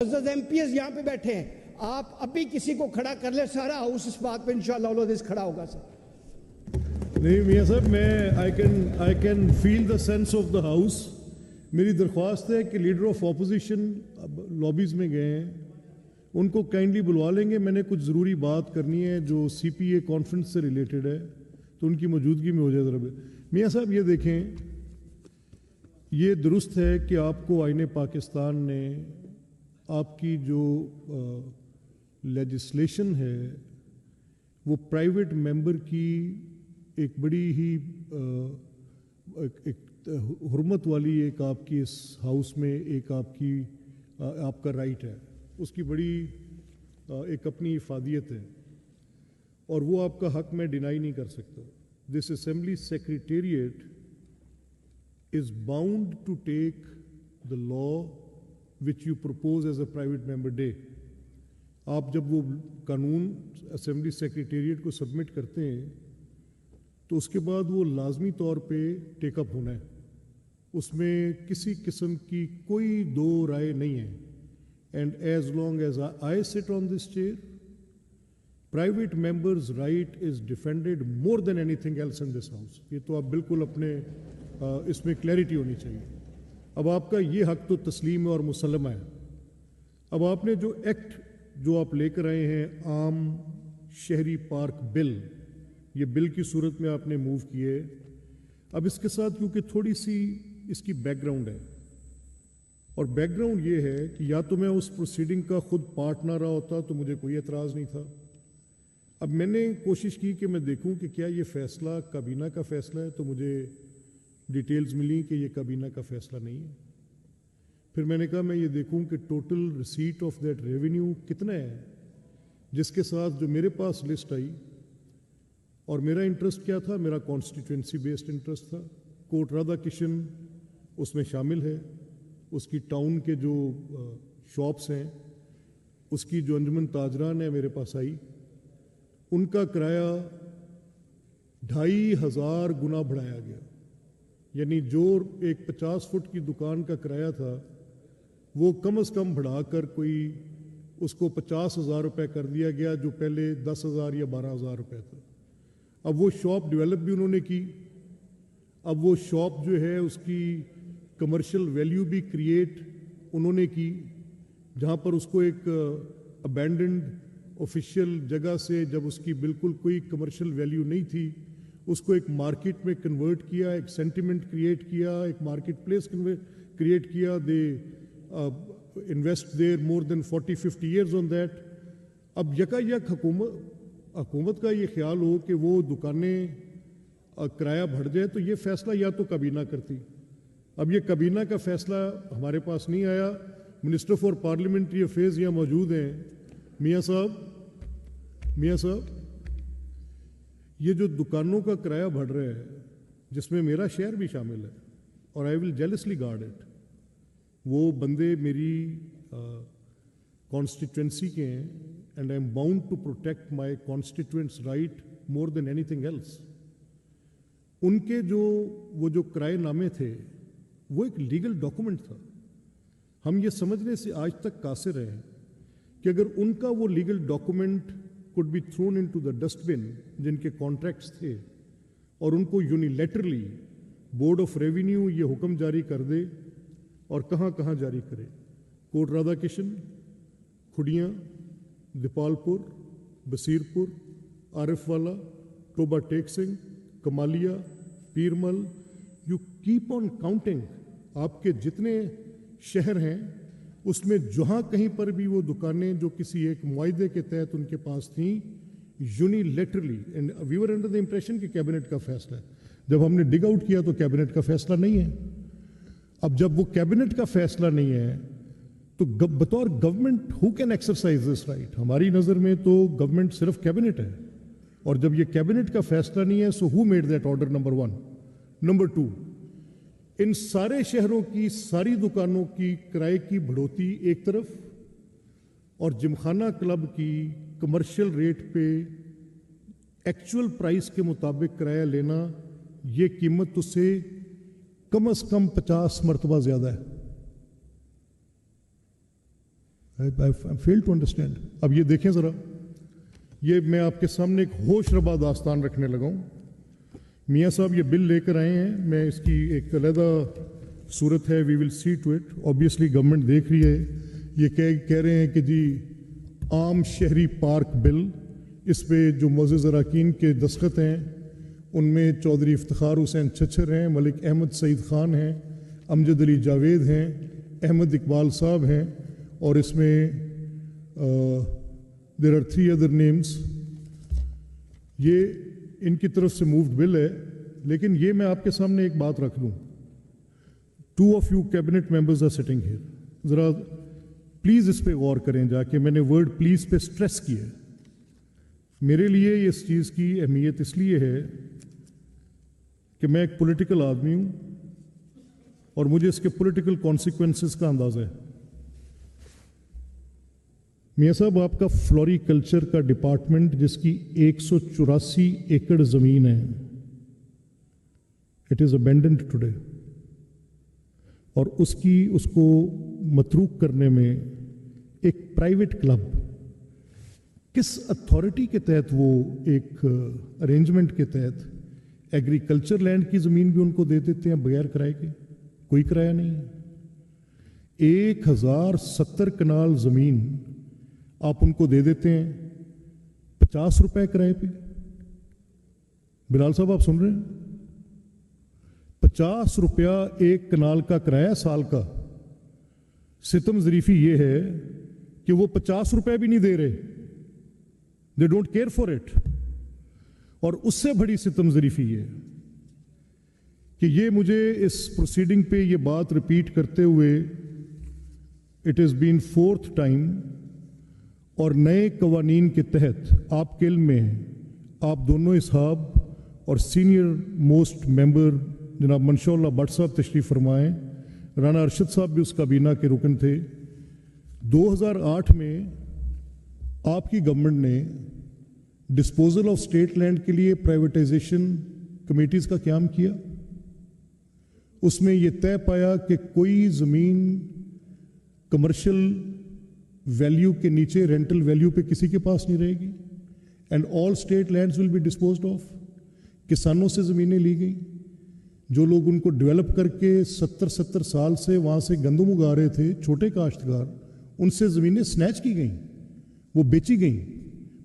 معزز M P as یہاں پہ بیٹھے ہیں, آپ ابھی کسی کو کھڑا کر لیں, سارا ہاؤس اس بات پہ انشاءاللہ العزیز کھڑا ہوگا سر. نہیں میاں صاحب, میں I can feel the sense of the house. میری درخواست ہے کہ لیڈر آف اپوزیشن لابیز میں گئے ہیں, ان کو کائنڈلی بلوا لیں گے. میں نے کچھ ضروری بات کرنی ہے جو سی پی اے کانفرنس سے ریلیٹڈ ہے, تو ان کی موجودگی میں ہو جائے ذرا. میاں صاحب یہ دیکھیں, یہ درست ہے کہ آپ کو آئین پاکستان نے آپ کی جو لیجسلیشن ہے وہ پرائیویٹ ممبر کی ایک بڑی ہی ایک حرمت والی ایک آپ کی اس ہاؤس میں ایک آپ کا رائٹ ہے, اس کی بڑی ایک اپنی افادیت ہے, اور وہ آپ کا حق میں ڈینائی نہیں کر سکتا. This assembly secretariat is bound to take the law which you propose as a private member day. آپ جب وہ قانون اسمبلی سیکریٹریٹ کو سبمٹ کرتے ہیں تو اس کے بعد وہ لازمی طور پہ ٹیک اپ ہونا ہے, اس میں کسی قسم کی کوئی دو رائے نہیں ہے. And as long as I sit on this chair, private members right is defended more than anything else in this house. یہ تو آپ بالکل اپنے اس میں کلیئرٹی ہونی چاہیے. اب آپ کا یہ حق تو تسلیم ہے اور مسلمہ ہے. اب آپ نے جو ایکٹ جو آپ لے کر آئے ہیں, عام شہری پارک بل, یہ بل کی صورت میں آپ نے موو کیے. اب اس کے ساتھ کیونکہ تھوڑی سی اس کی بیک گراؤنڈ ہے, اور بیک گراؤنڈ یہ ہے کہ یا تو میں اس پروسیڈنگ کا خود پارٹ نہ رہا ہوتا تو مجھے کوئی اعتراض نہیں تھا. اب میں نے کوشش کی کہ میں دیکھوں کہ کیا یہ فیصلہ کابینہ کا فیصلہ ہے, تو مجھے ڈیٹیلز ملی کہ یہ کابینہ کا فیصلہ نہیں ہے. پھر میں نے کہا میں یہ دیکھوں کہ total receipt of that revenue کتنا ہے, جس کے ساتھ جو میرے پاس لسٹ آئی, اور میرا انٹرسٹ کیا تھا, میرا کانسٹیٹوینسی بیسڈ انٹرسٹ تھا. کوٹ رادھا کشن اس میں شامل ہے, اس کی ٹاؤن کے جو شاپس ہیں, اس کی جو انجمن تاجران ہے میرے پاس آئی, ان کا کرایہ 2500 گنا بڑھایا گیا. یعنی جو ایک 50 فٹ کی دکان کا کرایہ تھا وہ کم از کم بڑھا کر کوئی اس کو 50,000 روپے کر دیا گیا, جو پہلے 10,000 یا 12,000 روپے تھا. اب وہ شاپ ڈیولپ بھی انہوں نے کی. اب وہ شاپ جو ہے اس کی کمرشل ویلیو بھی کریٹ انہوں نے کی, جہاں پر اس کو ایک ابینڈنڈ آفیشیل جگہ سے, جب اس کی بالکل کوئی کمرشل ویلیو نہیں تھی, اس کو ایک مارکیٹ میں کنورٹ کیا, ایک سینٹیمنٹ کریٹ کیا, ایک مارکیٹ پلیس کریٹ کیا. They invest there more than 40-50 years on that. اب یکا یک حکومت کا یہ خیال ہو کہ وہ دکانیں کرایہ بڑھ جائے, تو یہ فیصلہ یا تو کابینہ کرتی. اب یہ کابینہ کا فیصلہ ہمارے پاس نہیں آیا. منسٹر فار پارلیمنٹری افیئرز یہاں موجود ہیں. میاں صاحب یہ جو دکانوں کا کرایہ بڑھ رہا ہے, جس میں میرا شہر بھی شامل ہے, اور I will jealously guard it, وہ بندے میری کانسٹیٹوینسی کے ہیں, and I am bound to protect my constituents right more than anything else. ان کے وہ جو کرائے نامے تھے وہ ایک لیگل ڈاکومنٹ تھا. ہم یہ سمجھنے سے آج تک قاصر ہیں کہ اگر ان کا وہ legal document could be thrown into the dustbin, جن کے کانٹریکٹس تھے, اور ان کو یونیلیٹرلی بورڈ آف ریونیو یہ حکم جاری کر دے, اور کہاں کہاں جاری کرے, کوٹ رادھا کشن, کھڑیاں, دیپال پور, بصیر پور, Arifwala, Toba Tek Singh, Kamalia, Pirmahal, you keep on counting. آپ کے جتنے شہر ہیں اس میں جہاں کہیں پر بھی وہ دکانیں جو کسی ایک معاہدے کے تحت ان کے پاس تھیں, unilaterally, and we were under the impression کہ کیبنٹ کا فیصلہ ہے. جب ہم نے ڈگ آؤٹ کیا تو کیبنٹ کا فیصلہ نہیں ہے. اب جب وہ کیبنٹ کا فیصلہ نہیں ہے تو بطور government who can exercise this right? ہماری نظر میں تو گورنمنٹ صرف کیبنٹ ہے, اور جب یہ کیبنٹ کا فیصلہ نہیں ہے, so who made that order? Number 1. Number 2, ان سارے شہروں کی ساری دکانوں کی کرائے کی بڑھوتی ایک طرف, اور جمخانہ کلب کی کمرشل ریٹ پہ ایکچوئل پرائس کے مطابق کرایہ لینا, یہ قیمت اس سے کم از کم 50 مرتبہ زیادہ ہے. I fail to understand. اب یہ دیکھیں ذرا, یہ میں آپ کے سامنے ایک ہوش ربا داستان رکھنے لگا ہوں. میاں صاحب یہ بل لے کر آئے ہیں, میں اس کی ایک علیحدہ صورت ہے, وی ول سی ٹو اٹ. اوبیسلی گورنمنٹ دیکھ رہی ہے. یہ کہہ رہے ہیں کہ جی عام شہری پارک بل, اس پہ جو معزز اراکین کے دستخط ہیں ان میں چودھری افتخار حسین چھچھر ہیں, ملک احمد سعید خان ہیں, امجد علی جاوید ہیں, احمد اقبال صاحب ہیں, اور اس میں دیر آر 3 ادر نیمز. یہ ان کی طرف سے مووڈ بل ہے. لیکن یہ میں آپ کے سامنے ایک بات رکھ دوں, 2 of you cabinet members are sitting here. ذرا پلیز اس پہ غور کریں جا کے. میں نے ورڈ پلیز پہ سٹریس کیا ہے. میرے لیے اس چیز کی اہمیت اس لیے ہے کہ میں ایک پولیٹیکل آدمی ہوں اور مجھے اس کے پولیٹیکل کانسیکوینسز کا اندازہ ہے. میاں صاحب, آپ کا فلوری کلچر کا ڈپارٹمنٹ جس کی 184 ایکڑ زمین ہے, اٹ از ابینڈنڈ ٹوڈے, اور اس کو متروک کرنے میں ایک پرائیویٹ کلب کس اتھارٹی کے تحت, وہ ایک ارینجمنٹ کے تحت ایگریکلچر لینڈ کی زمین بھی ان کو دے دیتے ہیں بغیر کرائے کے؟ کوئی کرایہ نہیں ہے. 1070 کنال زمین آپ ان کو دے دیتے ہیں 50 روپے کرائے پہ. بلال صاحب آپ سن رہے ہیں, 50 روپیہ ایک کنال کا کرایہ سال کا. ستم ظریفی یہ ہے کہ وہ 50 روپے بھی نہیں دے رہے, they don't care for it. اور اس سے بڑی ستم ظریفی یہ کہ یہ مجھے اس پروسیڈنگ پہ یہ بات ریپیٹ کرتے ہوئے it is been 4th time, اور نئے قوانین کے تحت آپ کے علم میں ہیں, آپ دونوں اصحاب اور سینئر موسٹ ممبر جناب منشاء اللہ بٹ صاحب تشریف فرمائیں, رانا ارشد صاحب بھی اس کابینہ کے رکن تھے. 2008 میں آپ کی گورنمنٹ نے ڈسپوزل آف اسٹیٹ لینڈ کے لیے پرائیویٹائزیشن کمیٹیز کا قیام کیا. اس میں یہ طے پایا کہ کوئی زمین کمرشل ویلیو کے نیچے, رینٹل ویلیو پہ کسی کے پاس نہیں رہے گی, and all state lands will be disposed of. کسانوں سے زمینیں لی گئیں, جو لوگ ان کو ڈیولپ کر کے 70 سال سے وہاں سے گندم اگا رہے تھے, چھوٹے کاشتکار, ان سے زمینیں سنیچ کی گئیں, وہ بیچی گئیں,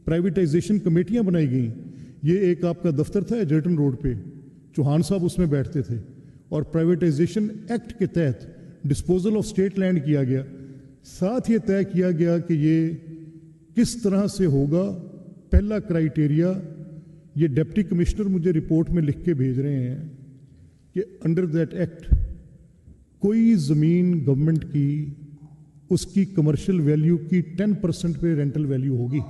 پرائیویٹائزیشن کمیٹیاں بنائی گئیں. یہ ایک آپ کا دفتر تھا ایجرٹن روڈ پہ, چوہان صاحب اس میں بیٹھتے تھے, اور پرائیویٹائزیشن ایکٹ کے تحت ڈسپوزل آف اسٹیٹ لینڈ کیا گیا. ساتھ یہ طے کیا گیا کہ یہ کس طرح سے ہوگا. پہلا کرائیٹیریا, یہ ڈپٹی کمشنر مجھے رپورٹ میں لکھ کے بھیج رہے ہیں کہ انڈر دیٹ ایکٹ کوئی زمین گورنمنٹ کی اس کی کمرشل ویلیو کی 10% پہ رینٹل ویلیو ہوگی.